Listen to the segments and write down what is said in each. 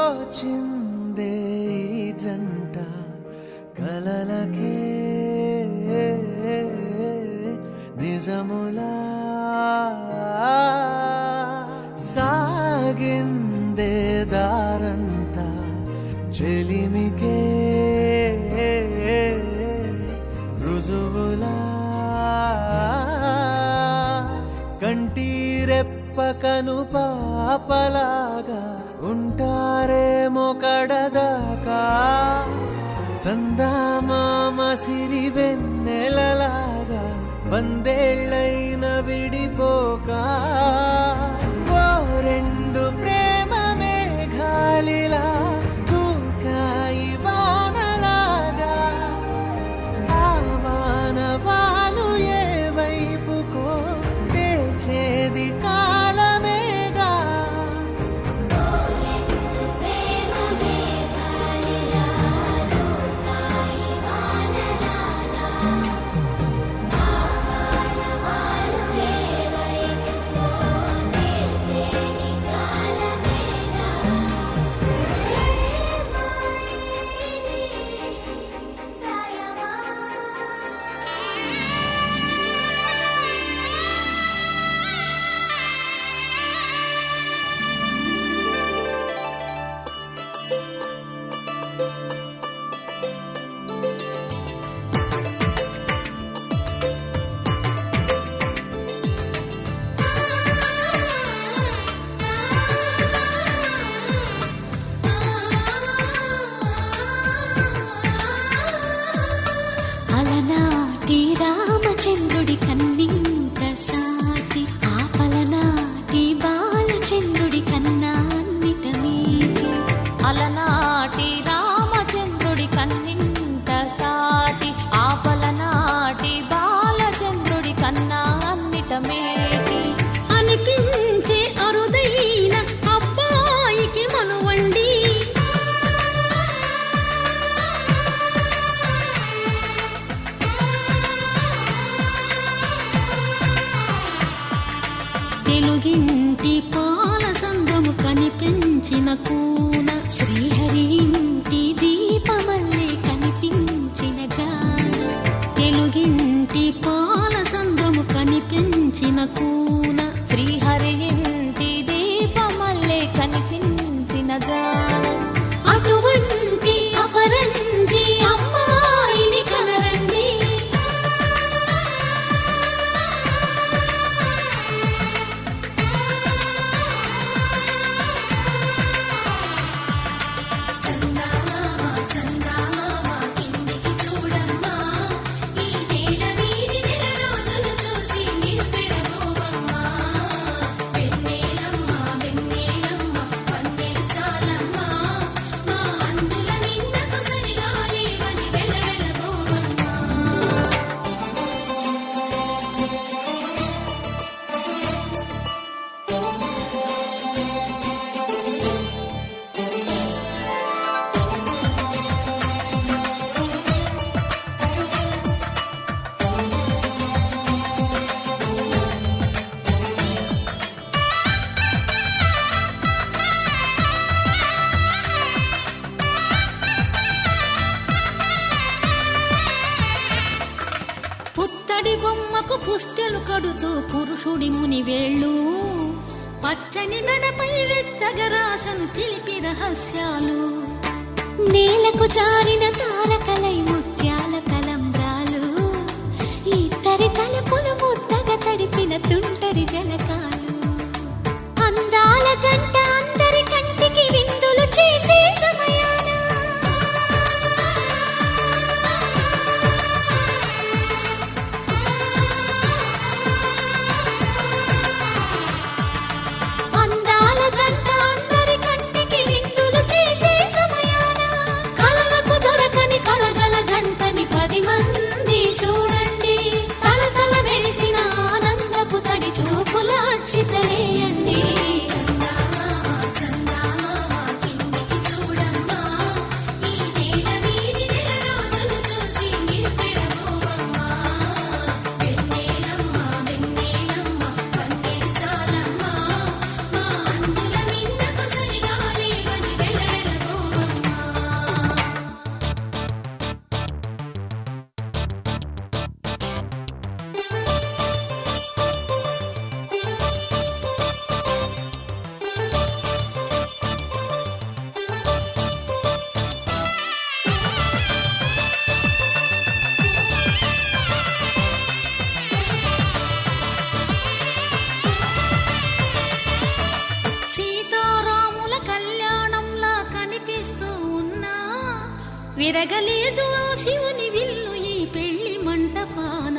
తోచిందే జంట కలలకే నిజములా సాగిందే దారంతా చెలిమికే రుజువులా కంటిరెప్పకను పాపలాగా ఉంటారేమో కడదాకా సందామామ సిరి వెన్నెలలాగా వందేళ్ళైన విడిపోక ఓ రెండు ప్రేమ మేఘాలిలా దూకాయి వానలాగా ఆ వానవాలు ఏ వైపుకో తెచేది కాలమేగా అలనాటి రామచంద్రుడి కన్నింత సాటి ఆపలనాటి బాలచంద్రుడి కన్నా అన్నిట మీటి అలనాటి రామచంద్రుడి కన్నింత సాటి ఆపలనాటి బాలచంద్రుడి కన్నా అన్నిట మేటి అనిపించే అరుదైన అబ్బాయికి మనువండి తెలుగింటి పాల సంద్రము కనిపించిన కూన శ్రీహరి ఇంటి దీపమల్లే కనిపించే కూన శ్రీహరి ఇంటి దీపమల్లే కనిపించిన జాన అటువంటి అపరంజి అమ్మాయిని కనరండి. పుత్తడి బొమ్మకు పుస్తెలు కడుతూ పురుషుడి ముని వేళ్ళు పచ్చని నడపై వెచ్చగరాసను చిలిపి రహస్యాలు నేలకు జారిన తారకలై ముత్యాల తలంబ్రాలు ఇద్దరి తలపులు ముద్దగా తడిపిన తుంటరి జలకాలు అందాల జంట అందరి కంటికి విందులు చేసే సమయాన చితలేయండి. సీతారాముల కళ్యాణంలా కనిపిస్తూ ఉన్నా విరగలేదు ఆ శివుని విల్లు ఈ పెళ్లి మంటపాన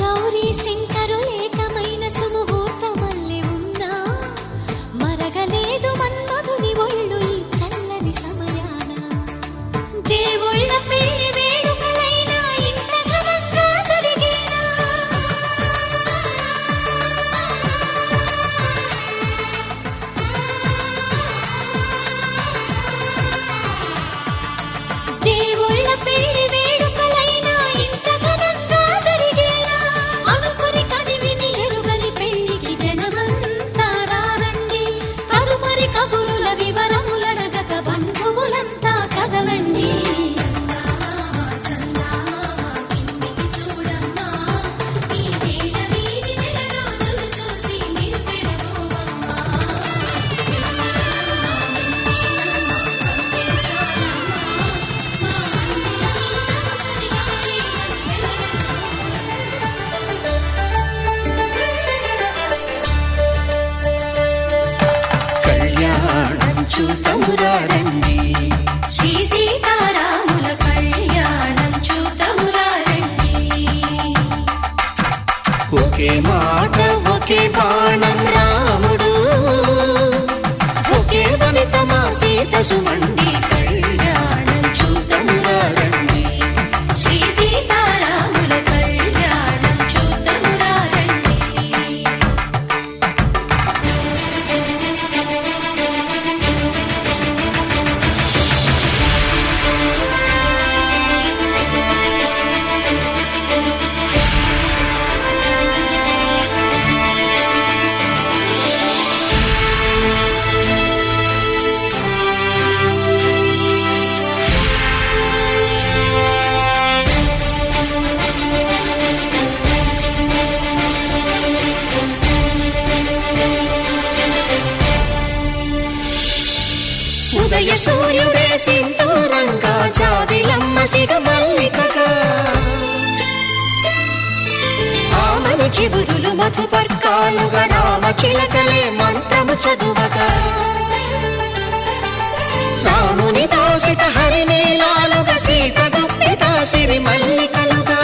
గౌరీ శంకరు ఏకమైన సుముహూర్తమల్లె ఉన్నా మరగలేదు మన్మధుని ఒళ్ళు ఈ చల్లని సమయాన దేవుళ్ళ పెళ్లి వేడుకలైనా ఇంత ఘనంగా జరిగేనా దేవుళ్ళ పెళ్లి వేడుకలైనా ఇంత ఘనంగా జరిగేలా అనుకుని కదివిని ఎరుగని పెళ్లికి జనమంతా రారండి తదుపరి కబురుల వివరములడగక బంధువులంతా కదలండి. చూతమురారండి శ్రీ సీతారాముల కళ్యాణం చూతమురారండి. ఒకే మాట ఒకే బాణం రాముడు ఒకే వనిత మా సీత సుమండి కళ్యాణం చూతమురారండి శ్రీ సీతారాముల కళ్యాణం చూతమురారండి. సూర్యుడే సింధూరంగా జాబిలమ్మ సిగ మల్లికగా ఆమని చివురులు మధుపర్కాలుగా రామ చిలకలే మంత్రము చదువగా రాముని దోసిట హరినీలాలుగా సీత గుప్పిట సిరి మల్లికలుగా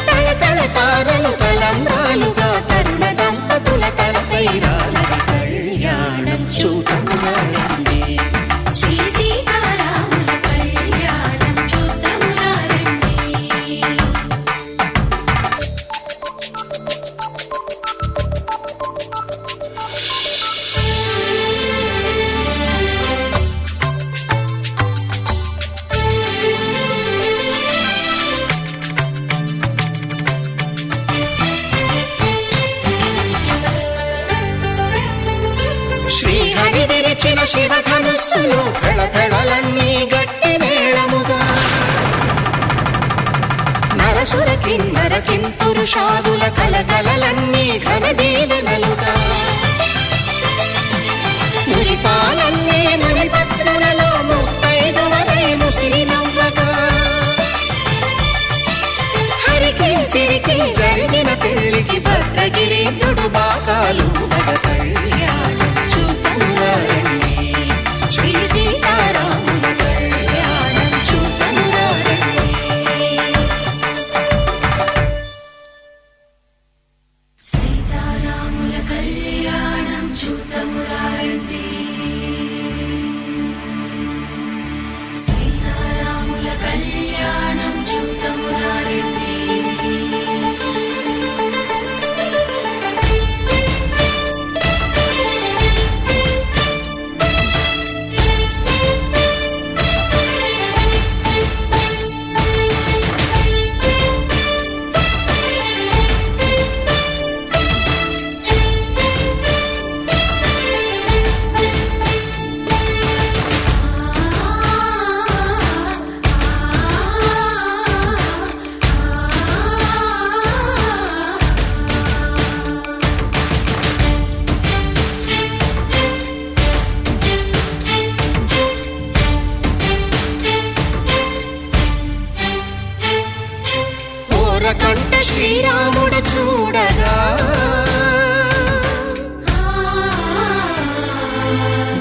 తళతళ తారలు తలంబ్రాలుగా తరుణ దంపతుల తలపైరాలుగా కళ్యాణం చూతమురారండి శ్రీ సీతారాముల కళ్యాణం చూద్దామురా రండి. శ్రీహరి విరిచిన శివధనుస్సులు పెళపెళలన్నీ గట్టి మేళముగా నరసుర కిన్నర కింపురుషాదుల కలకలలన్నీ ఘన దీవెనలుగా మురిపాలన్నీ మునిపత్రులలో ముత్తైదువలై ముసిరి నవ్వగా హరికి సిరికి జరిగిన పెళ్లికి భద్రగిరీంద్రుడు బాకాలు కళ్యాణం చూతమురారండి శ్రీ సీతారాముల కళ్యాణం చూతమురారండి సీతారాముల కళ్యాణం చూద్దామురా రండి. సీతారాముల కళ్యాణం చూద్దామురా రండి. ఓరకంట శ్రీరాముడు చూడగా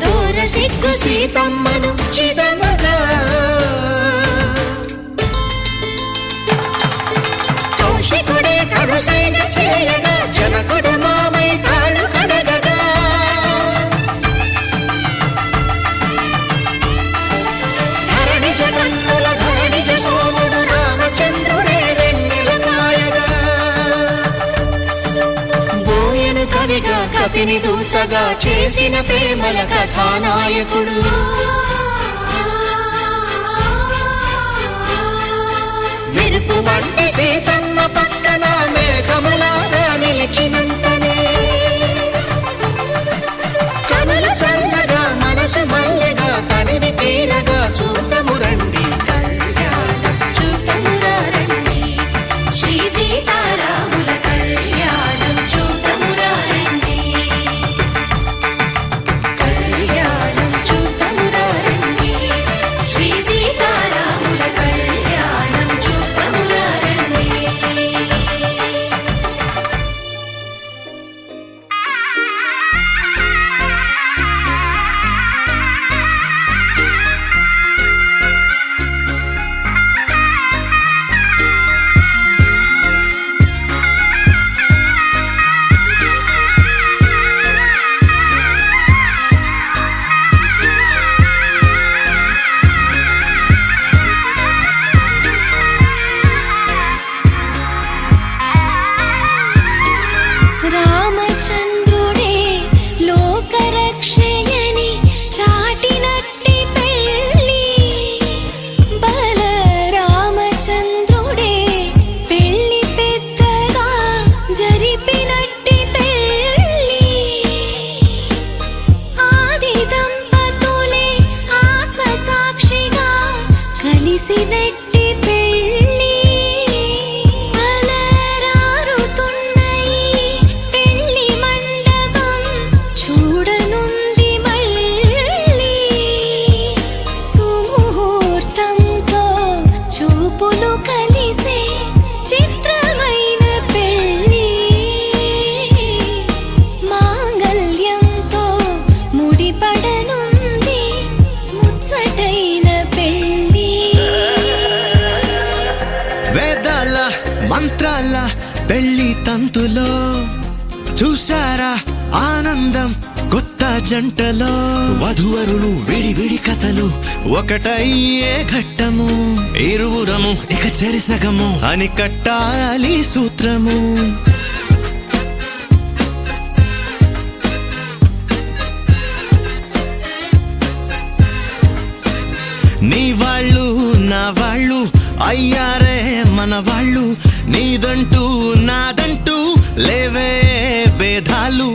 దూర సిగ్గు సీతమ్మను చిదమగా కౌశికుడే కరుసైన చేయగా జనకుడు మామై కాళ్ళు కడగగా ధరణి జగన్నుల ధరణిజ సోముడు రామచంద్రుడే వెన్నెల కాయగా బోయను కవిగా కపిని దూతగా చేసిన ప్రేమల కథానాయకుడు మెరుపు వంటి సీతమ్మ పక్కన మేఘములాగా నిలిచినంతనే కనులు చల్లగా మనసు మల్లెగా తనివి తీరగా చూతమురండి కళ్యాణం చూతమురారండి శ్రీ సీతారాముల కళ్యాణం చూద్దామురా రండి. కళ్యాణం చూతమురారండి శ్రీ సీతారాముల కళ్యాణం చూద్దామురా రండి. రామచంద్రుడే లోకరక్షయని చాటినట్టి పెళ్ళి బల రామచంద్రుడే పెళ్ళి పెద్దగా జరిపినట్టి పెళ్ళి ఆది దంపతులే ఆత్మసాక్షిగా కలిసినట్టి పెళ్ళి అలరారుతున్న ఈ పెళ్ళి మండపం చూడనుంది మళ్ళీ మంత్రాల పెళ్లి తంతులో చూశారా ఆనందం కొత్త జంటలో వధువరులు విడి విడి కథలు ఒకటయ్యే ఘట్టము ఇరువురము ఇక చెరిసగము అని కట్టాలి సూత్రము నీ వాళ్ళు నా వాళ్ళు అయ్యారే మన వాళ్ళు నీదంటూ నాదంటూ లేవే భేదాలు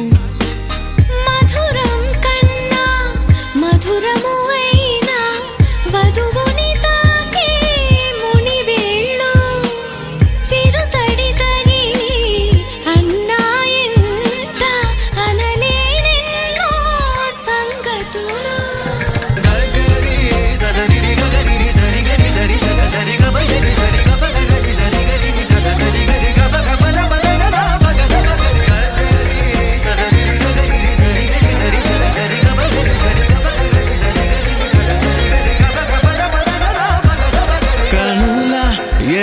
మధురం కన్నా మధురము అయినా వధువుని తాకే ముని వేళ్ళు చిరుతడి తగిలి అన్నాయింట అనలేనెన్నో సంగతులు కనుల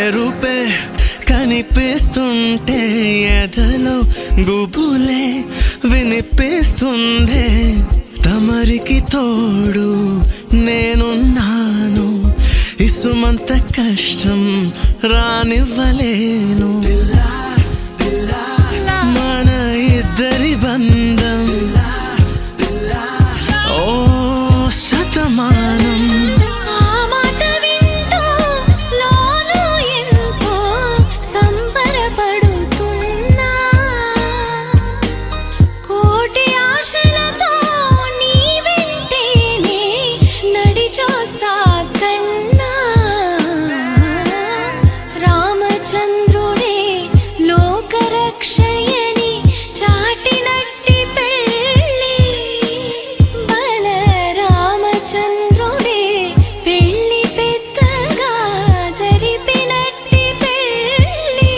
ఎరుపే కనిపిస్తుంటే ఎదలో గుబులే వినిపిస్తుందే తమరికి తోడు నేనున్నాను ఇసుమంత కష్టం రానివ్వలేను మన ఇద్దరి బంధం ఓ శతమానం ఆ మాట వింటూ లోలో ఎంతో సంబరపడుతున్నా కోటి ఆశలతో నీ వెంటేనే నడిచొస్తా కన్నా రామచంద్రుడే లోకరక్షయని చాటినట్టి పెళ్ళి బల రామచంద్రుడే పెళ్ళి పెద్దగా జరిపినట్టి పెళ్ళి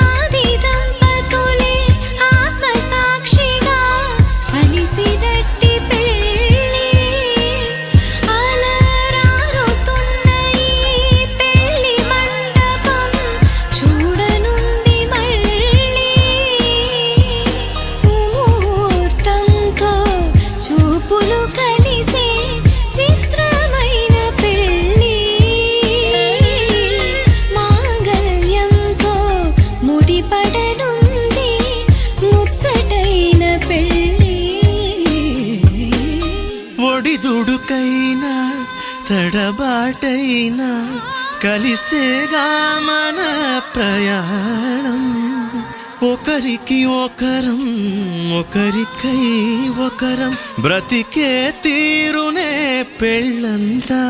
ఆది దంపతులే ఆత్మసాక్షిగా కలిసినట్టి పెళ్ళి అలరారుతున్న ఈ పెళ్ళి మండపం చూడనుంది మళ్ళీ సుముహూర్తంతో చూపులు కలిసే చిత్రమైన పెళ్ళి మాంగళ్యంతో ముడిపడనుంది ముచ్చటైన పెళ్ళి ఒడిదుడుకైనా తడబాటైనా కలిసేగా మన ప్రయాణం ఒకరికి ఒకరం ఒకరికై ఒకరం బ్రతికే తీరునే పెళ్ళంతా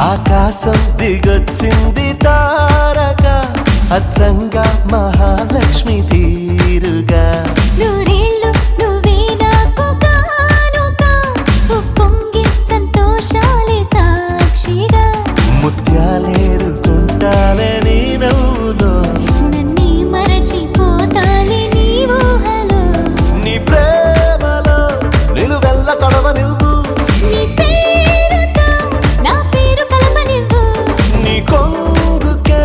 ఆకాశం దిగొచ్చింది తారక అచ్చంగా మహాలక్ష్మి తీరుగా నూరేళ్ళు నువ్వే నాకు కానుక ఉప్పొంగి సంతోషాలే సాక్షిగా ముత్యాలేరుకుంటాలే నీ నవ్వులో నన్నే మరచిపోతాలే నీ ఊహలో నీ ప్రేమలో నిలువెల్ల తడవ నువ్వు నీ పేరుతో నా పేరు కలపనివ్వు నీ కొంగుకే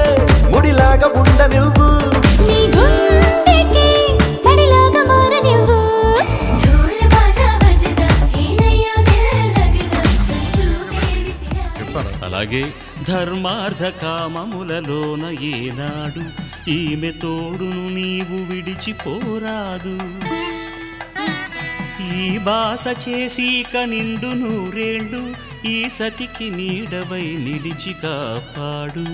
ముడిలాగా ఉండ నువ్వు నీ గుండెకి సడిలాగా మారనివ్వు ఢోల్ బాజా బజదా హే నయ్యా దిల్ లగదా చూపే విసిరా అలాగే ధర్మార్థ కామములలోన ఏనాడు ఈమె తోడును నీవు విడిచిపోరాదు. ఈ బాస చేసీక నిండు నూరేళ్ళు ఈ సతికి నీడవై నిలిచి కాపాడు.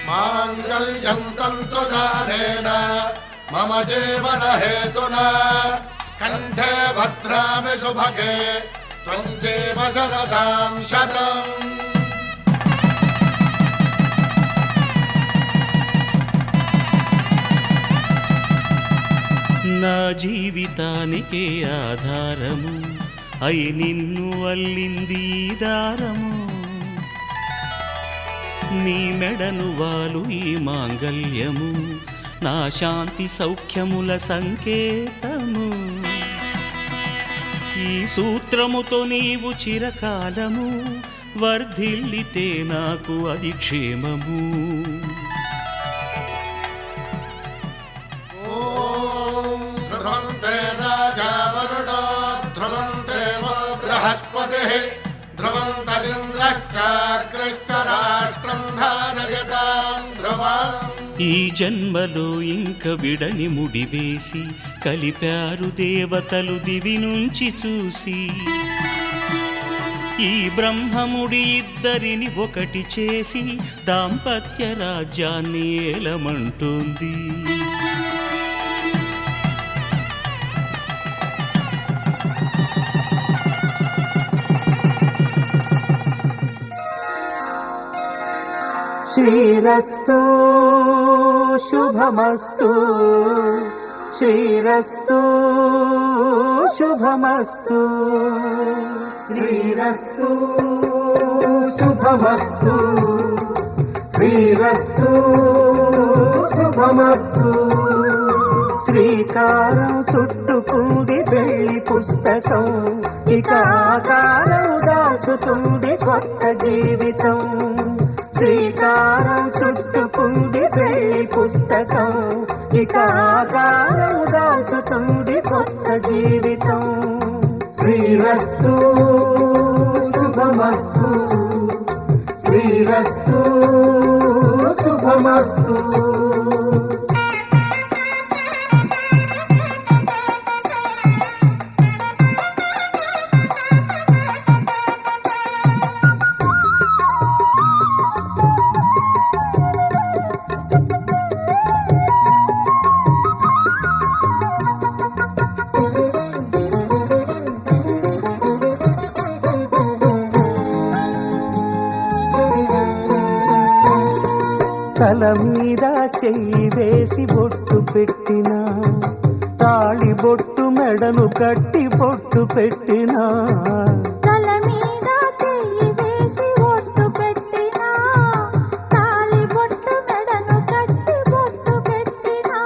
మాంగళ్యం తంతునానేన మమ జీవన హేతునా కంఠే భద్రామి శుభగే త్వం జీవ శరదాం శతం. నా జీవితానికే ఆధారము అయి నిన్ను అల్లింది ఈ దారము. నీ మెడను వాలు ఈ మాంగల్యము నా శాంతి సౌఖ్యముల సంకేతము. ఈ సూత్రముతో నీవు చిరకాలము వర్ధిల్లితే నాకు అది క్షేమము. ఓం ధ్రువంతే రాజా వరుడో ధ్రువంతే బృహస్పతిః ధ్రువంతరింద్రశ్చాగ్రశ్చ రాష్ట్రం ధారయతాం ధ్రువం. ఈ జన్మలో ఇంక విడని ముడివేసి కలిపారు దేవతలు దివి నుంచి చూసి. ఈ బ్రహ్మముడి ఇద్దరిని ఒకటి చేసి దాంపత్య రాజ్యాన్ని ఏలమంటోంది. శ్రీరస్తు శుభమస్తు శ్రీరస్తు శుభమస్తు శ్రీరస్తు శుభమస్తు శ్రీరస్తు శుభమస్తు. శ్రీకారం చుట్టుకుంది పెళ్లి పుస్తకం ఇక ఆకారం దాచుతుంది కొత్త జీవితం. శ్రీకారం చుట్టుకుంది పెళ్లి పుస్తకం ఇక ఆకారం దాచుతుంది కొత్త జీవితం. శ్రీరస్తు శుభమస్తు శ్రీరస్తు శుభమస్తు. తల మీద చెయ్యి వేసి బొట్టు పెట్టినా తాళి బొట్టు మెడను కట్టి బొట్టు పెట్టినా. తల మీద చెయ్యి వేసి బొట్టు పెట్టినా తాళి బొట్టు మెడను కట్టి బొట్టు పెట్టినా.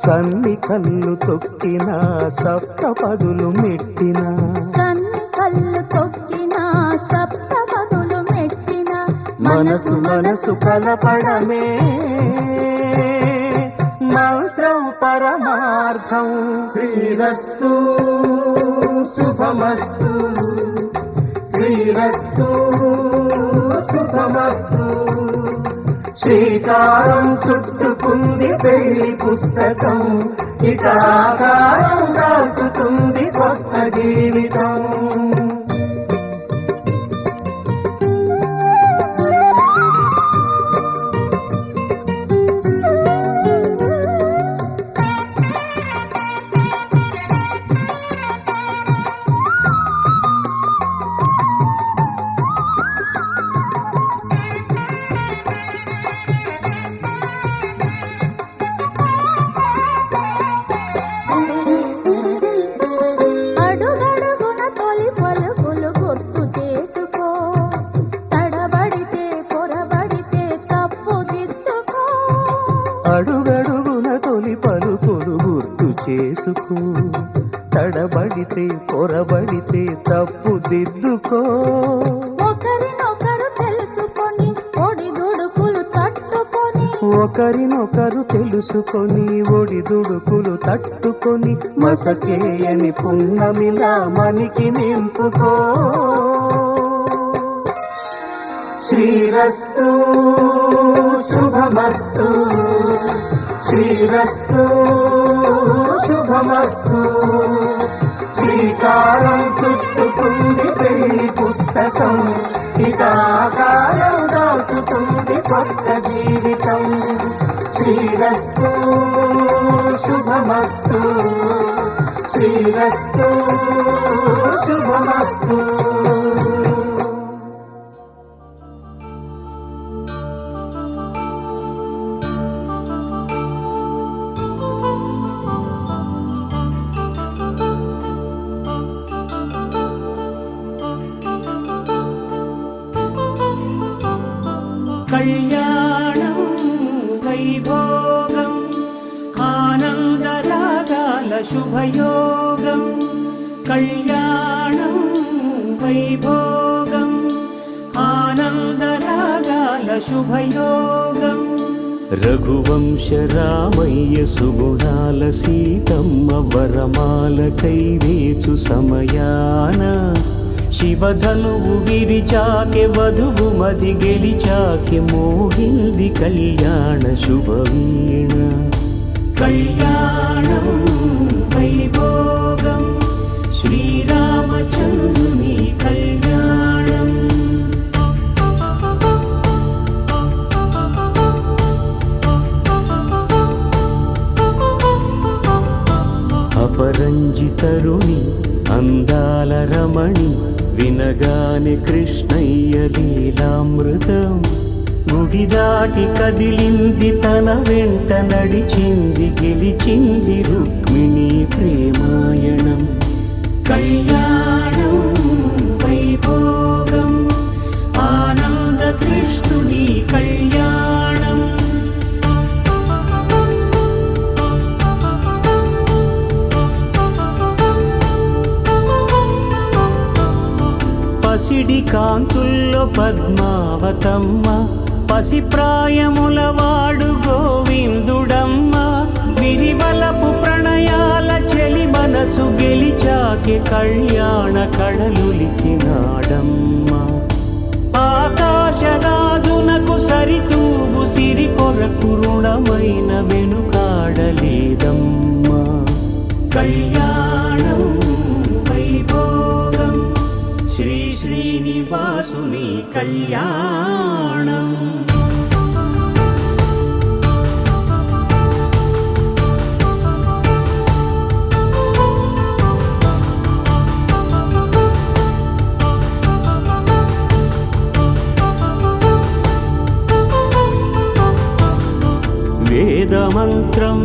సన్ని కళ్ళు తొక్కినా సప్త పదులు మెట్టినా సన్ని కళ్ళు తొక్కినా సప్త పదులు మెట్టినా. మనసు మనసు కలపడమే మంత్రం పరమార్థం. శ్రీరస్తు శుభమస్తు శ్రీరస్తు శుభమస్తు. శ్రీకారం చుట్టుకుంది పెళ్లి పుస్తకం ఇక ఆకారం దాచుతుంది కొత్త జీవితం. అడుగడుగున తొలి పలుకులు గుర్తు చేసుకో తడబడితే పొరబడితే తప్పు దిద్దుకో. అడుగడుగున తొలి పలుకులు గుర్తు చేసుకో తడబడితే పొరబడితే తప్పు దిద్దుకో. ఒకరినొకరు తెలుసుకొని ఒడిదుడుకులు తట్టుకొని ఒకరినొకరు తెలుసుకొని ఒడిదుడుకులు తట్టుకొని మసకేయని పున్నమిలా మనికి నింపుకో. శ్రీరస్తు శుభమస్తు శ్రీరస్తు శుభమస్తు శ్రీకారం చుట్టుకుంది పెళ్లి పుస్తకం ఇక ఆకారం దాచుతుంది కొత్త జీవితం శ్రీరస్తు శుభమస్తు శ్రీరస్తు శుభమస్తు కళ్యాణం వైభోగం ఆనందరాగాల శుభయోగం కళ్యాణం వైభోగం ఆనందరాగాల శుభయోగం రఘువంశ రామయ్య సుగుణాల సీతమ్మ వరమాల కైవేచు సమయాన శివధనువు విరిచాకె వధువు మది గెలిచాకె మోగింది కళ్యాణ శుభవీణ కళ్యాణం వైభోగం శ్రీరామచంద్రుని కళ్యాణం అపరంజితరుణి అందాల రమణి వినగానే కృష్ణయ్య లీలామృతం గుడి దాటి కదిలింది తన వెంట నడిచింది గెలిచింది రుక్మిణి ప్రేమాయణం కళ్యాణం వైభోగం ఆనంద కృష్ణుని కళ్యాణం పసిడి కాంతుల్లో పద్మావతమ్మ పసిప్రాయముల వాడు గోవిందుడమ్మ విరివలపు ప్రణయాల చెలి మనసు గెలిచాకె కళ్యాణ కళలులికినాడమ్మ ఆకాశరాజునకు సరితూగు సిరి కొరకు రుణమైన వెనుకాడలేదమ్మా కళ్యాణం వైభోగం శ్రీ శ్రీనివాసుని కళ్యాణం వేదమంత్రం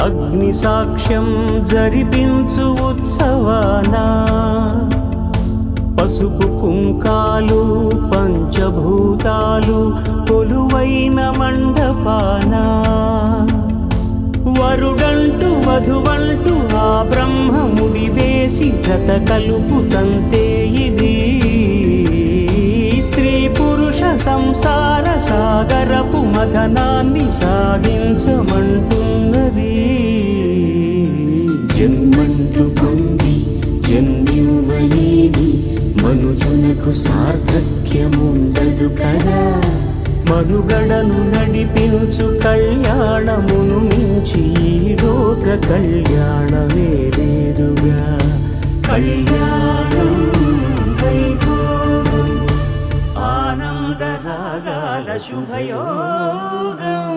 అగ్ని సాక్ష్యం జరిపించు ఉత్సవానా పసుపు కుంకాలు పంచభూతాలు కొలువైన మండపానా వరుడంటూ వధువంటూ ఆ బ్రహ్మముడి వేసి జత కలుపుతంతే ఇది స్త్రీ పురుష సంసార సాగరపు మథనాన్ని సాగించమంటున్నది జన్మంటూ పొంది జన్మివ్వలేని మనుజునకు సార్థక్యముండదు కదా మనుగడను నడిపించు కళ్యాణమును మించి ఈ లోక కళ్యాణమే లేదుగా కళ్యాణం వైభోగం ఆనందరాగాల శుభయోగం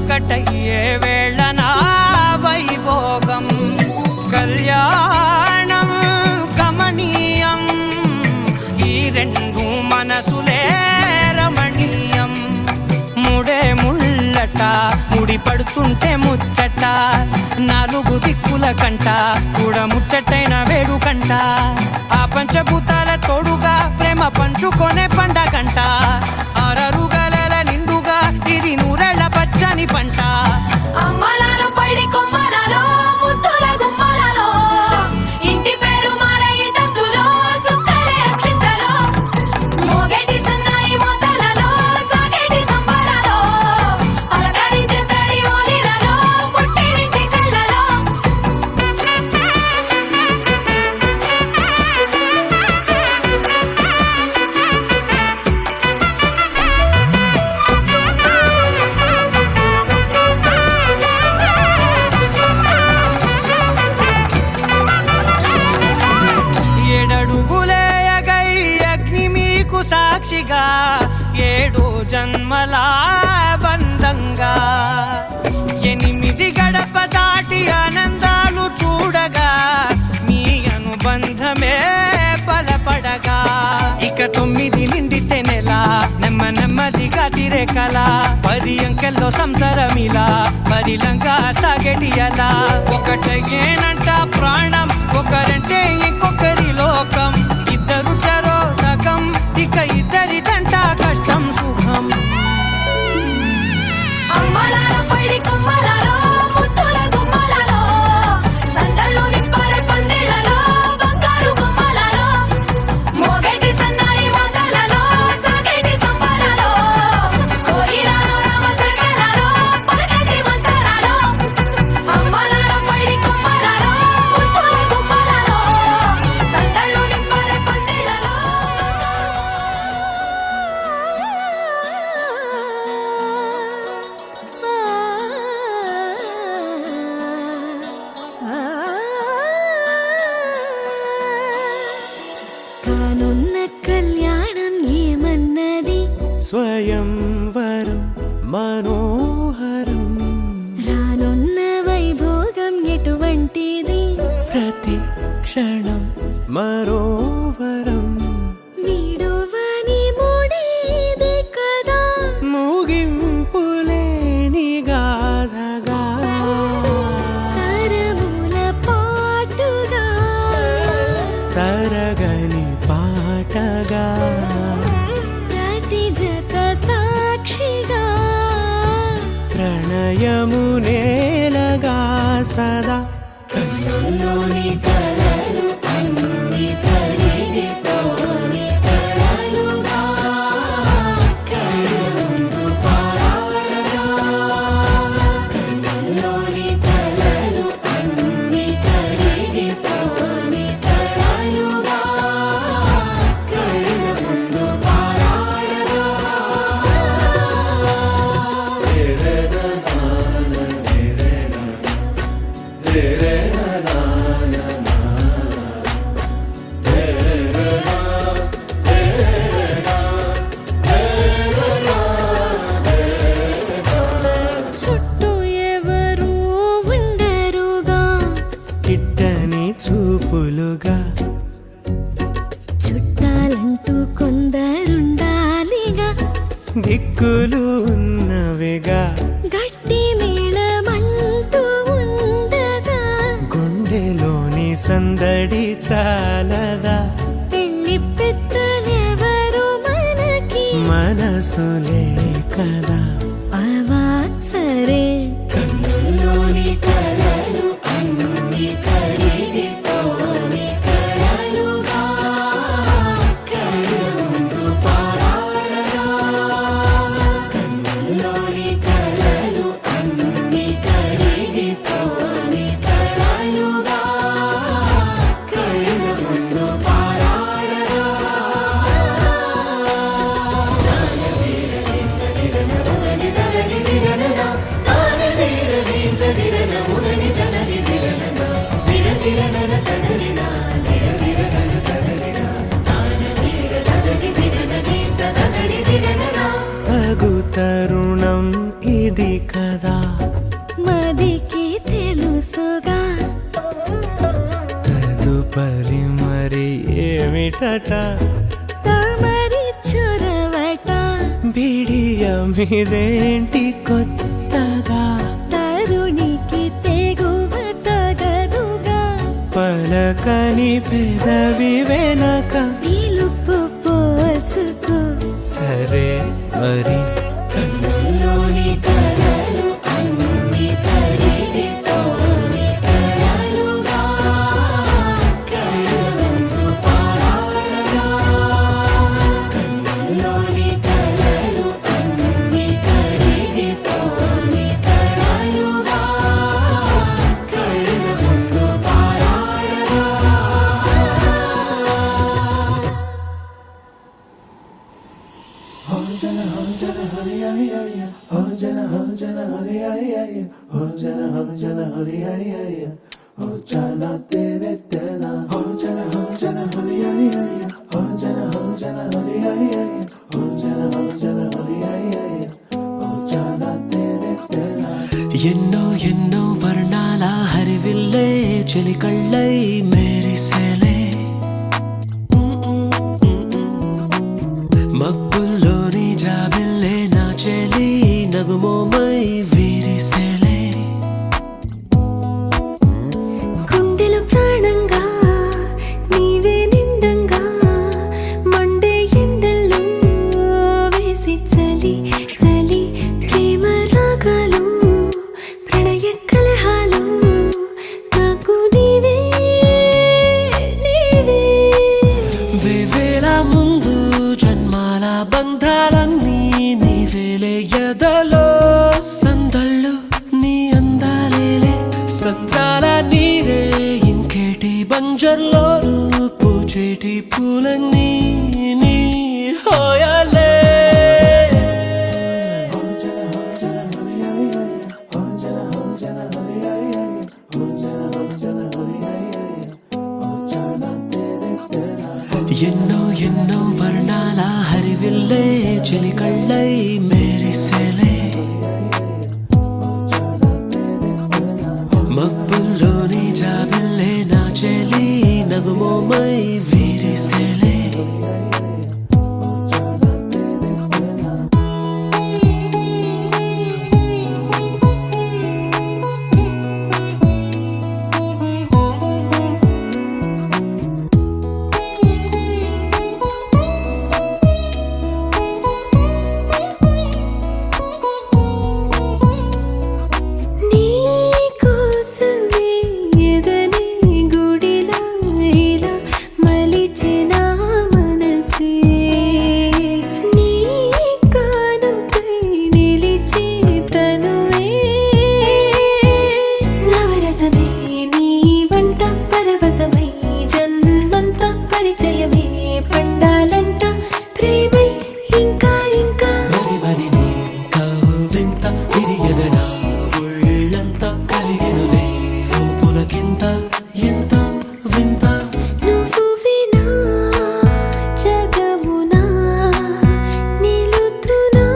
ఒకటయ్యే వేళన వైభోగం కళ్యాణం కమనీయం ఈ రెండు మనసులే రమణీయం ముడే ముళ్ళట ముడి పడుతుంటే ముచ్చట నాలుగు దిక్కుల కంట చూడ ముచ్చటైన వేడుకంట ఆ పంచభూతాల తోడుగా ప్రేమ పంచుకొనే పండగంట ఆరరుగల నిండుగా ఇది నూరెళ్ళ పచ్చని పంట అమ్మలాలో పడి కొమ్మలలో ముద్దుల గుమ్మలలో ఇంటి పేరు మారయి తందులో చుక్కలే అక్షింతలో మోగేటి సన్నాయి మోతలలో సాగేటి సంబరాలో అలకరించే తడి ఓలిలలో పుట్టినింటి కళ్ళలో ఏడడుగులేయగై అగ్ని మీకు సాక్షిగా 7 జన్మల బంధంగా 8 గడప దాటి ఆనందాలు చూడగా మీ అనుబంధమే బలపడగా ఇక 9 నిండితే నెల నెమ్మదిగా తిరే కల 10 అంకెల్లో సంసారమిలా పరిలంగా సాగేటి అలా ఒకటేనంట ప్రాణం ఒకరంటే ఇంకొకరి లోకం ఇద్దరు చరో సగం ఇక ఇద్దరిదంట కష్టం సుఖం అమ్మలాలో పడి కొమ్మలలో ముద్దుల గుమ్మలలో సందళ్ళు నింపరే పందిళ్ళలో బంగారు బొమ్మలలో మోగేటి సన్నాయి మోతలలో సాగేటి సంబరాలో కోయిలలో రామసగలలో పలకేటి మంతరాలో అమ్మలాలో పడి కొమ్మలలో ముద్దుల గుమ్మలలో సందళ్ళు నింపరే పందిళ్ళలో కానున్న కళ్యాణం ఏమన్నది స్వయంవరం మనోహరం రానున్న వైభోగం ఎటువంటిది ప్రతి క్షణం మరోవరం వీడువని ముడిది కదా ముగింపులేని గాథగా తరముల పాటుగా తరగని పాటగా ప్రతి జత సాక్షిగా ప్రణయము నేలగా సదా కన్నుల్లోని కలలు అన్ని కరిగిపోని కలలుగా కళ్ళ ముందు పారాడగా కన్నుల్లోని కలలు అన్ని కరిగిపోని కలలుగా కళ్ళ ముందు పారాడగా చుట్టూ ఎవరు ఉండరుగా కిట్టని చూపులుగా చుట్టాలంటూ కొందరుండాలిగా దిక్కులు ఉన్నవిగా గట్టి మేళమంటూ ఉండదా గుండెలోని సందడి చాలదా పెళ్లి పెద్దలెవరు మనకి మనసులే కదా అవా సరే కన్నుల్లోని కలలు అన్ని కరిగిపోని కలలుగా కళ్ళ ముందు పారాడగా కన్నుల్లోని కలలు అన్ని కరిగిపోని కలలుగా కళ్ళ ముందు పారాడగా ఆ కదా మదికి తెలుసుగా తదుపరి మరి ఏమిటట తమరి చొరవట బిడియమిదేంటి కొత్తగా తరుణికి తెగువ తగదుగా పలకని పెదవి వెనక పిలుపు పోల్చుకో సరే మరి కన్నుల్లోని కలలు అన్ని కరిగిపోని కలలుగా కళ్ళ ముందు పారాడగా కన్నుల్లోని కలలు అన్ని కరిగిపోని కలలుగా కళ్ళ ముందు పారాడగా ఎన్నో ఎన్నో వర్ణాల హరివిల్లే చెలికళ్ళై మేరిసేలే మబ్బుల్లోని జాబిల్లే నా చెలి నగుమోమై వీరిసేలే గుండెలో ప్రాణంగా నీవే నిండంగా మండే ఎండల్లో వేసి చలి చలి ప్రేమ రాగాలు ప్రణయ కలహాలు నాకు నీవే నీవే వేవేల ముందు జన్మాల బంధాలన్నీ నీవేలే ఎదలో సందళ్ళు నీ అందాలేలే సంద్రాల నీరే ఇంకేటి బంజర్లో పూచేటి పూలన్నీ నీ హోయలే ఎన్నో ఎన్నో వర్ణాల హరివిల్లే చెలికళ్ళై మేరిసేలే మబ్బుల్లోని జాబిల్లే నా చెలి నగుమోమై వీరిసేలే నీ కోసమే ఎదనే గుడిలా ఇలా మలిచిన మనసే నీ కానుకై నిలిచి తనువే నవరసమే నీ వంట పరవశమై జన్మంత పరిచయమే పండాలంట ప్రేమై ఇంకా ఇంకా మరి మరి నీ కవ్వింత విరియగనా ఒళ్ళంతా కలిగెనులే పులకింత ఎంత వింత నువ్వు వినా జగమునా నిలుతునా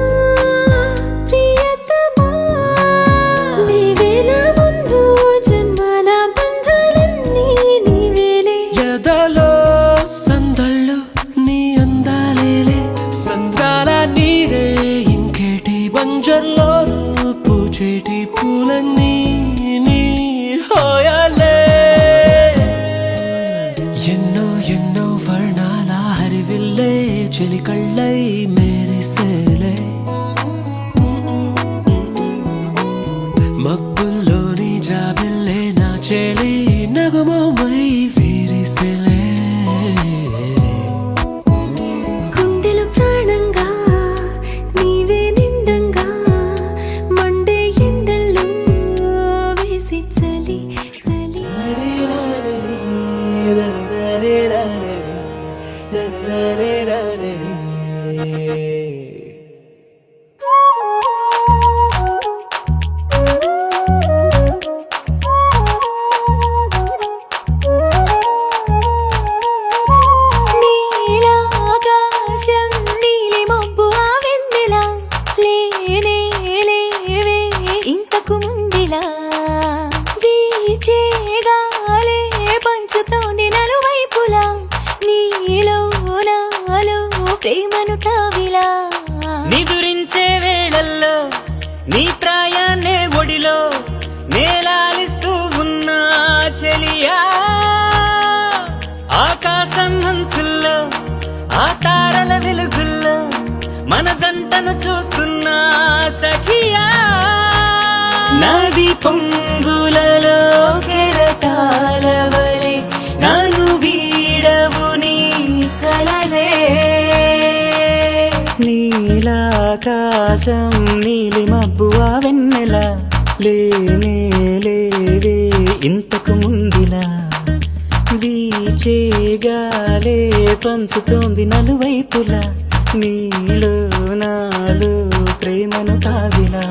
ప్రియతమా నీవేల ముందు జన్మల బంధాలన్నీ నీవేలే ఎదలో సందళ్ళు నీ అందాలేలే సంద్రాల నీరే ఇంకేటి బంజర్లో పూచేటి పూలన్నీ నీ హోయలే ఎన్నో ఎన్నో వర్ణాల హరివిల్లే చెలికళ్ళై మేరిసేలే మబ్బుల్లోని జాబిల్లే నా చెలి నగుమోమై వీరిసేలే గుండెలో ప్రాణంగా నీవే నిండంగా మండే ఎండల్లో వేసి చలి చలి నీ మన జంటను చూస్తున్నా సఖియా నది పొంగులలో కెరటాల వలె నన్ను వీడవు నీ కలలే నీలాకాశం నీలి మబ్బువా వెన్నెల లేనే లేవే ఇంతకు ముందిలా వీచేగాలే పంచుతోంది నలువైపులా నీలో నాలో ప్రేమను తాగిలా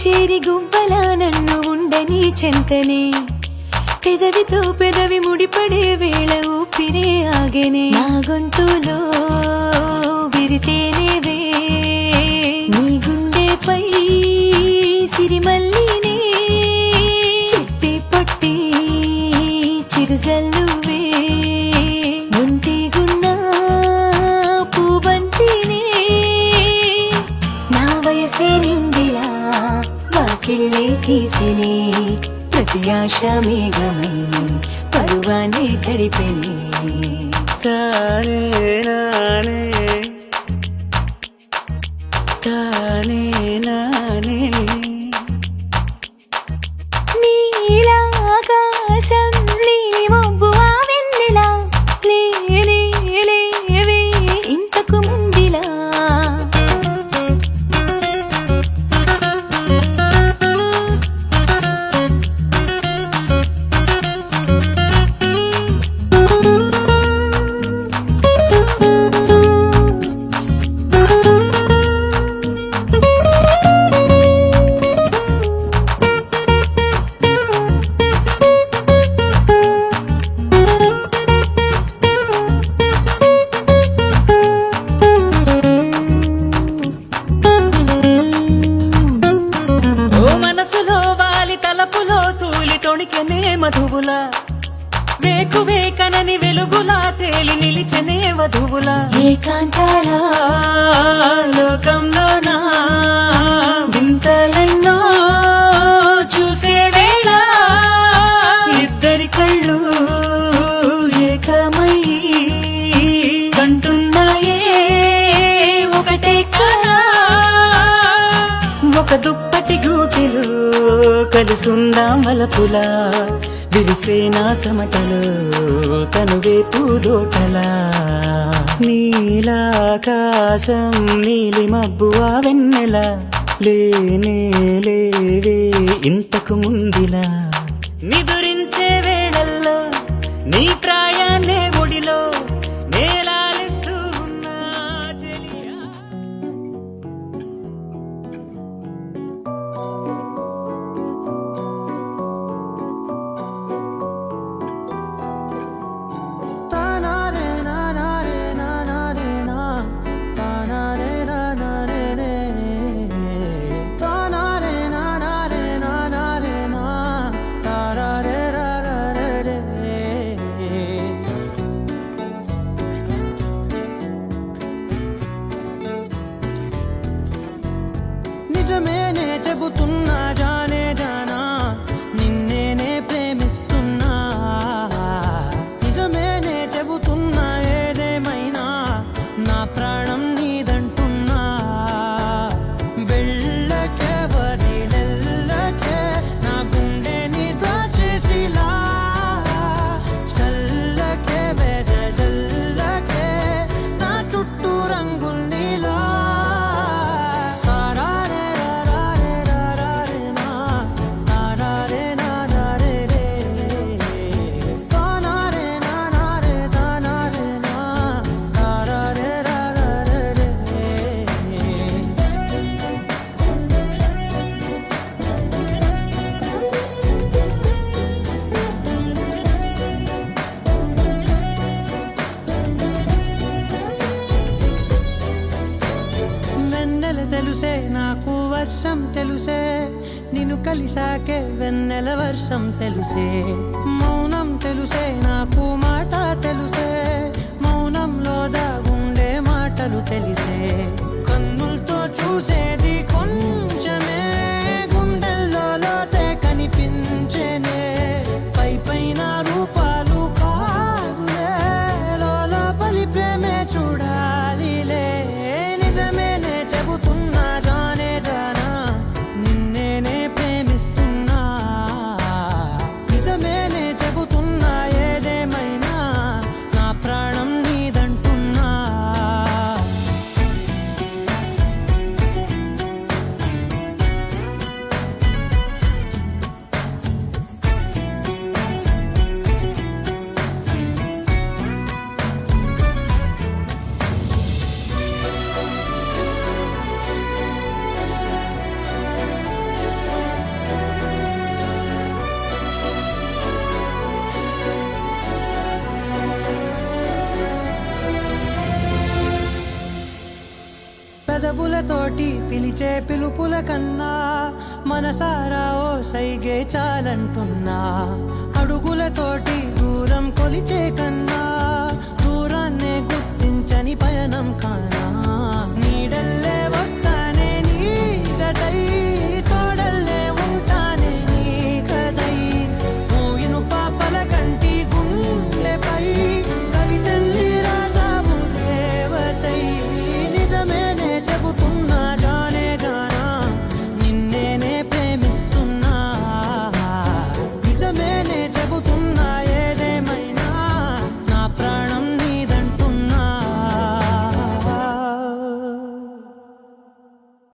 చేరి గువ్వలా నన్ను ఉండని చెంతనే పెదవితో పెదవి ముడిపడే వేళ ఊపిరే ఆగెనే నా గొంతులో విరితేనేవే నీ గుండెపై సిరిమల్లినే చెట్టి పట్టి చిరుజల్లువే ఒంటిగున్నా పూబంతినే నా వయసే నిండిలా వాకిళ్ళే తీసినే ప్రతి ఆశ మేఘమై పరువానే తడిపెనే తానే నానే తానే నానే నీలాకాశం నీలి మబ్బువా వెన్నెల లేనే లేవే ఇంతకు ముందిలా ఓ మనసులో వాలి తలపులో తూలి తొణికెనే మధువులా వేకువే కనని వెలుగులా తేలి నిలిచనే వధువులా ఏకాంతాల లోకంలో నా వింతలెన్నో చూసే వేళ ఇద్దరి కళ్ళు ఏకమయ్యి కంటున్నాయే ఒకటే కళ ఒక దుప్పటి గూటిలో కలుసుందాం వలపులా విరిసే నా చెమటలో తనువే పూదోటలా నీలాకాశం నీలి మబ్బువా వెన్నెల లేనే లేవే ఇంతకు ముందిలా నిదురించే వేళల్లో నీ ప్రాయాన్నే ఒడిలో నేలాలిస్తూ ఉన్నా చెలియా తెలుసే నాకు వర్షం తెలుసే నిన్ను కలిసాకే వెన్నెల వర్షం తెలుసే మౌనం తెలుసే నాకు మాట తెలుసే మౌనంలో దాగుండే మాటలు తెలిసే కన్నులతో చూసేది కొంచెమే గుండెల్లో లోతే కనిపించేనే పై పైన రూపాలు కాదులే లోపలి ప్రేమే చూడాలిలే నిజమేనే చెబుతున్నా జానే జానా నిన్నేనే ప్రేమిస్తున్నా నిజమేనే చెబుతున్నా ఏదేమైనా నా ప్రాణం నీదంటున్నా పెదవులతోటి పిలిచే పిలుపుల కన్నా మనసారా ఓ సైగే చాలంటున్నా అడుగులతోటి దూరం కొలిచే కన్నా